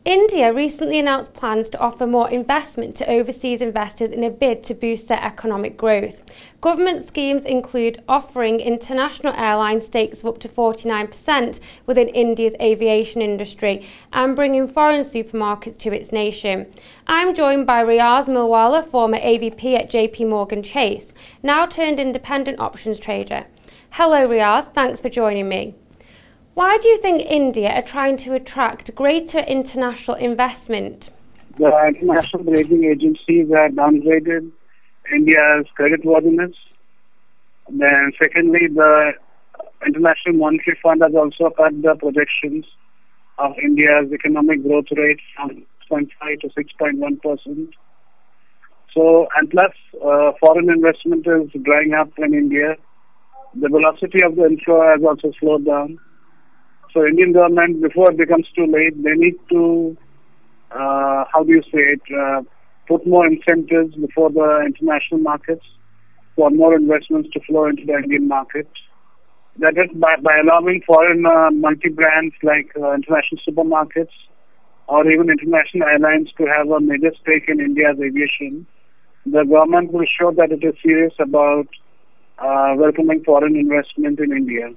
India recently announced plans to offer more investment to overseas investors in a bid to boost their economic growth. Government schemes include offering international airlines stakes of up to 49% within India's aviation industry and bringing foreign supermarkets to its nation. I'm joined by Riyaz Millwala, former AVP at JPMORGAN Chase, now turned independent options trader. Hello Riyaz, thanks for joining me. Why do you think India are trying to attract greater international investment? The international rating agencies have downgraded India's creditworthiness. Then secondly, the International Monetary Fund has also cut the projections of India's economic growth rate from 6.5 to 6.1%. So, and plus foreign investment is drying up in India. The velocity of the inflow has also slowed down. So Indian government, before it becomes too late, they need to, put more incentives before the international markets for more investments to flow into the Indian market. That is by allowing foreign multi-brands like international supermarkets or even international airlines to have a major stake in India's aviation. The government will show that it is serious about welcoming foreign investment in India.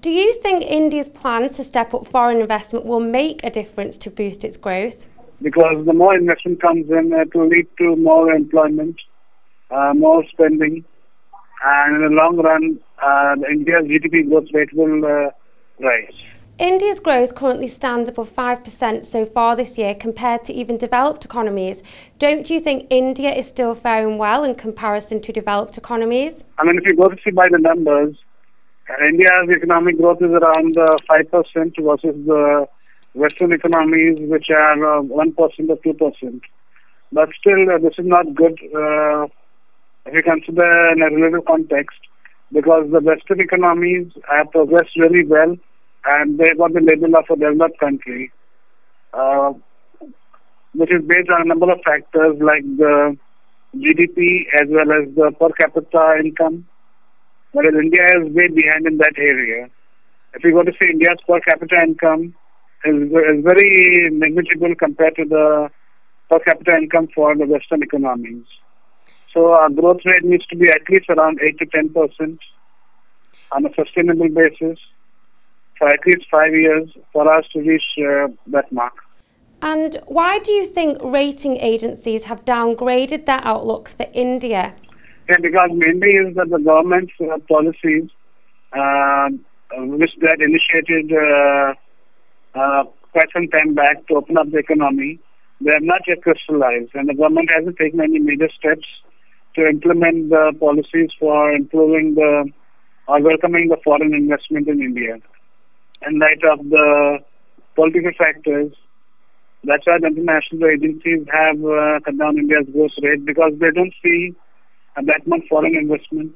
Do you think India's plans to step up foreign investment will make a difference to boost its growth? Because the more investment comes in, it will lead to more employment, more spending, and in the long run, India's GDP growth rate will rise. India's growth currently stands above 5% so far this year compared to even developed economies. Don't you think India is still faring well in comparison to developed economies? I mean, if you go to see by the numbers, India's economic growth is around 5% versus the Western economies, which are 1% or 2%. But still, this is not good if you consider in a relative context, because the Western economies have progressed really well and they got the label of a developed country, which is based on a number of factors like the GDP as well as the per capita income. Whereas India is way behind in that area. If you go to see India's per capita income is very negligible compared to the per capita income for the Western economies. So our growth rate needs to be at least around 8 to 10% on a sustainable basis for at least 5 years for us to reach that mark. And why do you think rating agencies have downgraded their outlooks for India? Yeah, because mainly is that the government's policies, which they had initiated quite some time back to open up the economy, they have not yet crystallized, and the government hasn't taken any major steps to implement the policies for improving or welcoming the foreign investment in India. In light of the political factors, that's why the international agencies have cut down India's growth rate, because they don't see that much foreign investment.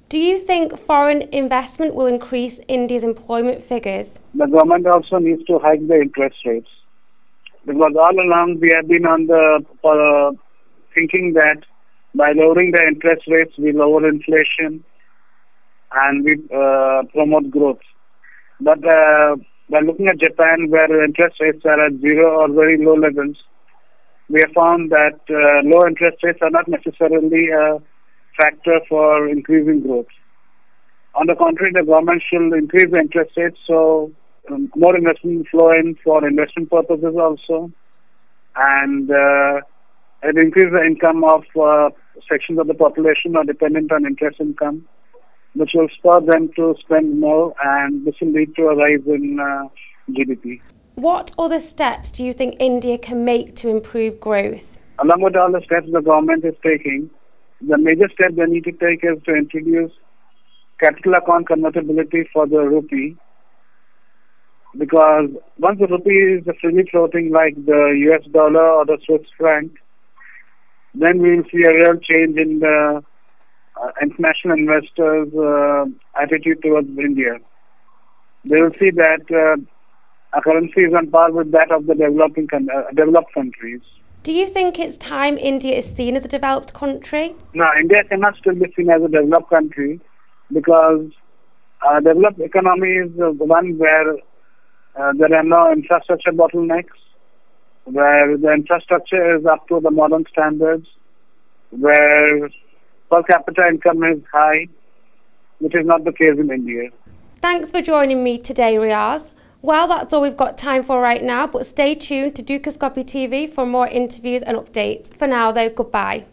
Do you think foreign investment will increase India's employment figures? The government also needs to hike the interest rates, because all along we have been on the thinking that by lowering the interest rates we lower inflation and we promote growth. But by looking at Japan, where interest rates are at zero or very low levels, we have found that low interest rates are not necessarily a factor for increasing growth. On the contrary, the government should increase the interest rates so more investment will flow in for investment purposes also, and it increase the income of sections of the population are dependent on interest income, which will spur them to spend more, and this will lead to a rise in GDP. What other steps do you think India can make to improve growth? Along with all the steps the government is taking, the major step they need to take is to introduce capital account convertibility for the rupee, because once the rupee is freely floating like the US dollar or the Swiss franc, then we will see a real change in the international investors' attitude towards India. They will see that our currency is on par with that of the developed countries. Do you think it's time India is seen as a developed country? No, India cannot still be seen as a developed country, because a developed economy is the one where there are no infrastructure bottlenecks, where the infrastructure is up to the modern standards, where per capita income is high, which is not the case in India. Thanks for joining me today, Riyaz. Well, that's all we've got time for right now, but stay tuned to Dukascopy TV for more interviews and updates. For now, though, goodbye.